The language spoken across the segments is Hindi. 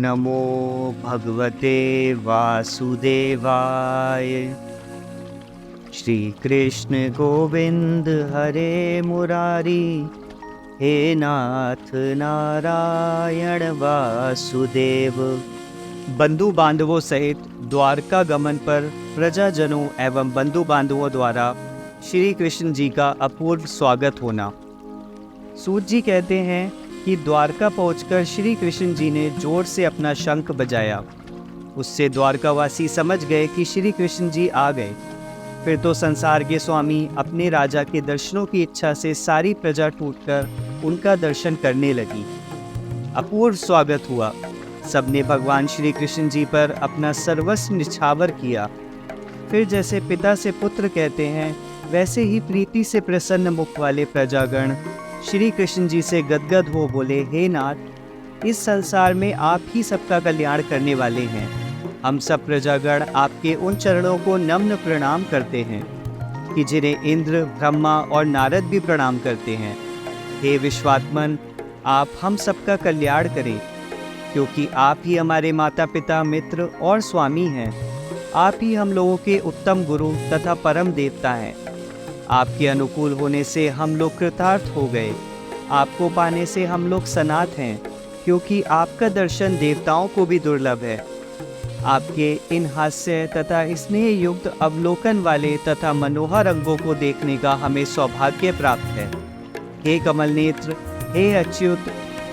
नमो भगवते वासुदेवाय। श्री कृष्ण गोविंद हरे मुरारी, हे नाथ नारायण वासुदेव। बंधु बांधवों सहित द्वारका गमन पर प्रजाजनों एवं बंधु बांधवों द्वारा श्री कृष्ण जी का अपूर्व स्वागत होना। सूत जी कहते हैं कि द्वारका पहुंचकर श्री कृष्ण जी ने जोर से अपना शंख बजाया। उससे द्वारकावासी समझ गए कि श्री कृष्ण जी आ गए। फिर तो संसार के स्वामी अपने राजा के दर्शनों की इच्छा से सारी प्रजा टूटकर उनका दर्शन करने लगी। अपूर्व स्वागत हुआ। सबने भगवान श्री कृष्ण जी पर अपना सर्वस्व निछावर किया। फिर जैसे पिता से पुत्र कहते हैं, वैसे ही प्रीति से प्रसन्न मुख वाले प्रजागण श्री कृष्ण जी से गदगद हो बोले, हे नाथ, इस संसार में आप ही सबका कल्याण करने वाले हैं। हम सब प्रजागण आपके उन चरणों को नम्र प्रणाम करते हैं कि जिन्हें इंद्र, ब्रह्मा और नारद भी प्रणाम करते हैं। हे विश्वात्मन, आप हम सबका कल्याण करें, क्योंकि आप ही हमारे माता पिता, मित्र और स्वामी हैं। आप ही हम लोगों के उत्तम गुरु तथा परम देवता हैं। आपके अनुकूल होने से हम लोग कृतार्थ हो गए। आपको पाने से हम लोग सनाथ हैं, क्योंकि आपका दर्शन देवताओं को भी दुर्लभ है। आपके इन हास्य तथा स्नेह युक्त अवलोकन वाले तथा मनोहर अंगों को देखने का हमें सौभाग्य प्राप्त है। हे कमल नेत्र, हे अच्युत,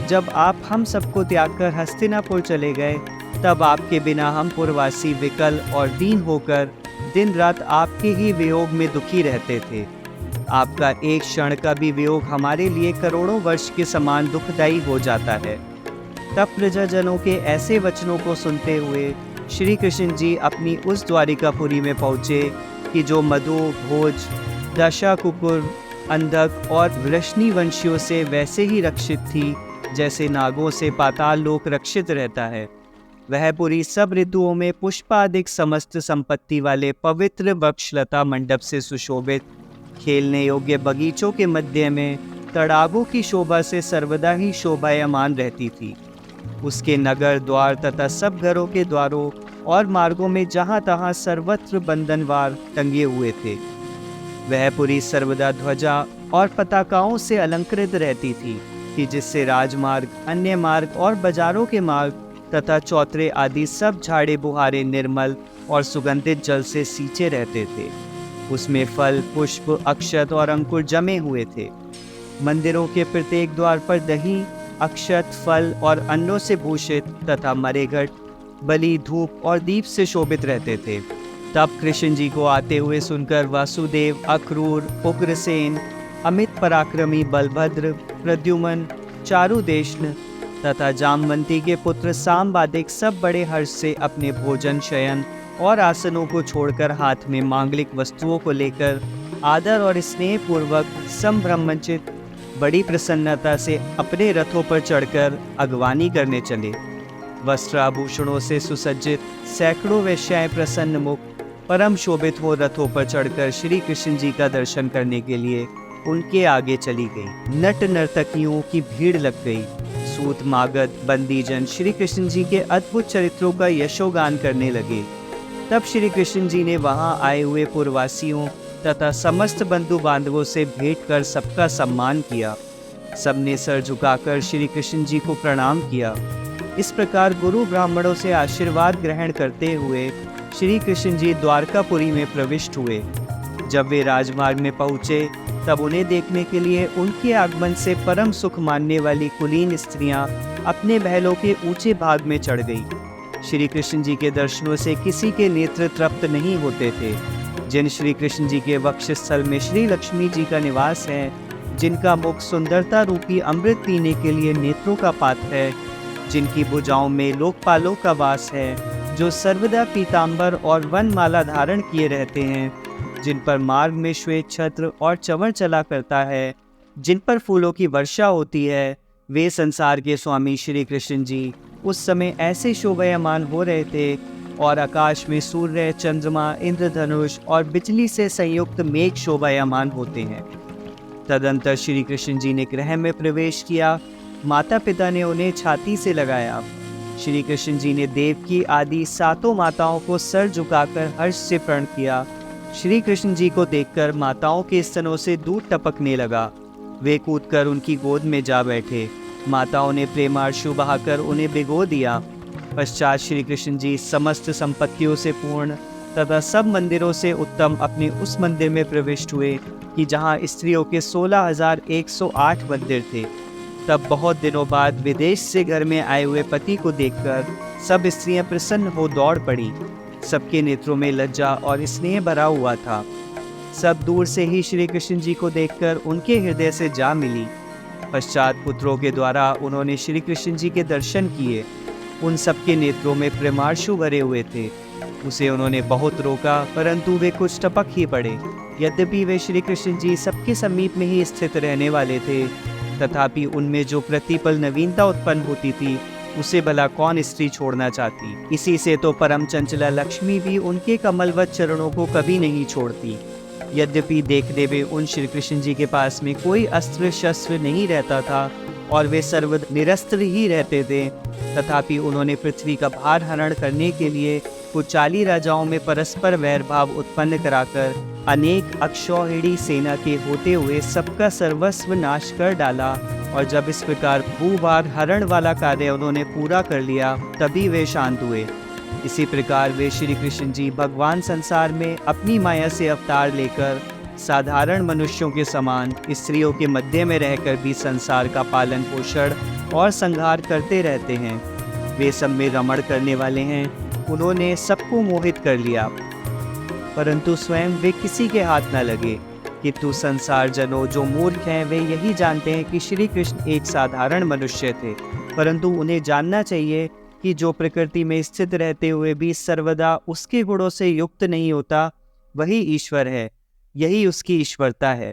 जब आप हम सबको त्याग कर हस्तिनापुर चले गए, तब आपके बिना हम पुरवासी विकल और दीन होकर दिन रात आपके ही वियोग में दुखी रहते थे। आपका एक क्षण का भी वियोग हमारे लिए करोड़ों वर्ष के समान दुखदायी हो जाता है। तब प्रजाजनों के ऐसे वचनों को सुनते हुए श्री कृष्ण जी अपनी उस द्वारिकापुरी में पहुँचे कि जो मधु, भोज, दशा कुकुर, अंधक और वृष्णि वंशियों से वैसे ही रक्षित थी जैसे नागों से पाताल लोक रक्षित रहता है। वह पुरी सब ऋतुओं में पुष्पादिक समस्त संपत्ति वाले पवित्र वृक्षलता मंडप से सुशोभित, खेलने योग्य बगीचों के मध्य में तड़ागों की शोभा से सर्वदा ही शोभायमान रहती थी। उसके नगर द्वार तथा सब घरों के द्वारों और मार्गों में जहाँ तहाँ सर्वत्र बंधनवार टंगे हुए थे। वह पुरी सर्वदा ध्वजा और पताकाओं से अलंकृत रहती थी कि जिससे राजमार्ग, अन्य मार्ग और बाजारों के मार्ग तथा चौतरे आदि सब झाड़े बुहारे निर्मल और सुगंधित जल से सींचे रहते थे। उसमें फल, पुष्प, अक्षत और अंकुर जमे हुए थे। मंदिरों के प्रत्येक द्वार पर दही, अक्षत, फल और अन्नों से भूषित तथा मरेघट, बलि, धूप और दीप से शोभित रहते थे। तब कृष्ण जी को आते हुए सुनकर वासुदेव, अक्रूर, उग्रसेन, अमित पराक्रमी बलभद्र, प्रद्युम्न, चारुदेशन तथा जामवंती के पुत्र सांबादिक सब बड़े हर्ष से अपने भोजन, शयन और आसनों को छोड़कर हाथ में मांगलिक वस्तुओं को लेकर आदर और स्नेह पूर्वक संभ्रमचित बड़ी प्रसन्नता से अपने रथों पर चढ़कर अगवानी करने चले। वस्त्र आभूषणों से सुसज्जित सैकड़ों वेश्याएं प्रसन्न मुख परम शोभित हो रथों पर चढ़कर श्री कृष्ण जी का दर्शन करने के लिए उनके आगे चली गई। नट नर्तकियों की भीड़ लग गई। सूत, मागध, बंदीजन श्री कृष्ण जी के अद्भुत चरित्रों का यशोगान करने लगे। तब श्री कृष्ण जी ने वहां आए हुए पुरवासियों तथा समस्त बंधु बांधवों से भेंट कर सबका सम्मान किया। सबने सर झुकाकर श्री कृष्ण जी को प्रणाम किया। इस प्रकार गुरु ब्राह्मणों से आशीर्वाद ग्रहण करते हुए श्री कृष्ण जी द्वारकापुरी में प्रविष्ट हुए। जब वे राजमार्ग में पहुँचे, तब उन्हें देखने के लिए उनके आगमन से परम सुख मानने वाली कुलीन स्त्रियां अपने महलों के ऊंचे भाग में चढ़ गईं। श्री कृष्ण जी के दर्शनों से किसी के नेत्र तृप्त नहीं होते थे। जिन श्री कृष्ण जी के वक्षस्थल में श्री लक्ष्मी जी का निवास है, जिनका मुख सुंदरता रूपी अमृत पीने के लिए नेत्रों का पात्र है, जिनकी भुजाओं में लोकपालों का वास है, जो सर्वदा पीतांबर और वनमाला धारण किए रहते हैं, जिन पर मार्ग में श्वेत छत्र और चंवर चला करता है, जिन पर फूलों की वर्षा होती है, वे संसार के स्वामी श्री कृष्ण जी उस समय ऐसे शोभायमान हो रहे थे और आकाश में सूर्य, चंद्रमा, इंद्रधनुष और बिजली से संयुक्त मेघ शोभायमान होते हैं। तदंतर श्री कृष्ण जी ने गृह में प्रवेश किया। माता पिता ने उन्हें छाती से लगाया। श्री कृष्ण जी ने देवकी आदि सातों माताओं को सर झुकाकर हर्ष से प्रण किया। श्री कृष्ण जी को देखकर माताओं के स्तनों से दूध टपकने लगा। वे कूदकर उनकी गोद में जा बैठे। माताओं ने प्रेमाश्रु बहाकर उन्हें भिगो दिया। पश्चात श्री कृष्ण जी समस्त संपत्तियों से पूर्ण तथा सब मंदिरों से उत्तम अपने उस मंदिर में प्रविष्ट हुए कि जहाँ स्त्रियों के 16,108 मंदिर थे। तब बहुत दिनों बाद विदेश से घर में आए हुए पति को देखकर सब स्त्रियां प्रसन्न हो दौड़ पड़ी। सबके नेत्रों में लज्जा और स्नेह भरा हुआ था। सब दूर से ही श्री कृष्ण जी को देखकर उनके हृदय से जा मिली। पश्चात पुत्रों के द्वारा उन्होंने श्री कृष्ण जी के दर्शन किए। उन सबके नेत्रों में प्रेमाश्रु भरे हुए थे। उसे उन्होंने बहुत रोका, परंतु वे कुछ टपक ही पड़े। यद्यपि वे श्री कृष्ण जी सबके समीप में ही स्थित रहने वाले थे, तथापि उनमें जो प्रतिपल नवीनता उत्पन्न होती थी उसे भला कौन स्त्री छोड़ना चाहती। इसी से तो परम चंचला लक्ष्मी भी उनके कमलवत चरणों को कभी नहीं छोड़ती। यद्यपि देखने में उन श्री कृष्ण जी के पास में कोई अस्त्र शस्त्र नहीं रहता था और वे सर्वदा निरस्त्र ही रहते थे, तथापि उन्होंने पृथ्वी का भार हरण करने के लिए कुछ 40 राजाओं में परस्पर वैर भाव उत्पन्न कराकर अनेक अक्षौहिणी सेना के होते हुए सबका सर्वस्व नाश कर डाला। और जब इस प्रकार भूभार हरण वाला कार्य उन्होंने पूरा कर लिया, तभी वे शांत हुए। इसी प्रकार वे श्री कृष्ण जी भगवान संसार में अपनी माया से अवतार लेकर साधारण मनुष्यों के समान स्त्रियों के मध्य में रहकर भी संसार का पालन पोषण और संहार करते रहते हैं। वे सब में रमण करने वाले हैं। उन्होंने सबको मोहित कर लिया, परंतु स्वयं वे किसी के हाथ न लगे। किंतु संसार जनों जो मूर्ख हैं वे यही जानते हैं कि श्री कृष्ण एक साधारण मनुष्य थे, परंतु उन्हें जानना चाहिए कि जो प्रकृति में स्थित रहते हुए भी सर्वदा उसके गुणों से युक्त नहीं होता, वही ईश्वर है। यही उसकी ईश्वरता है।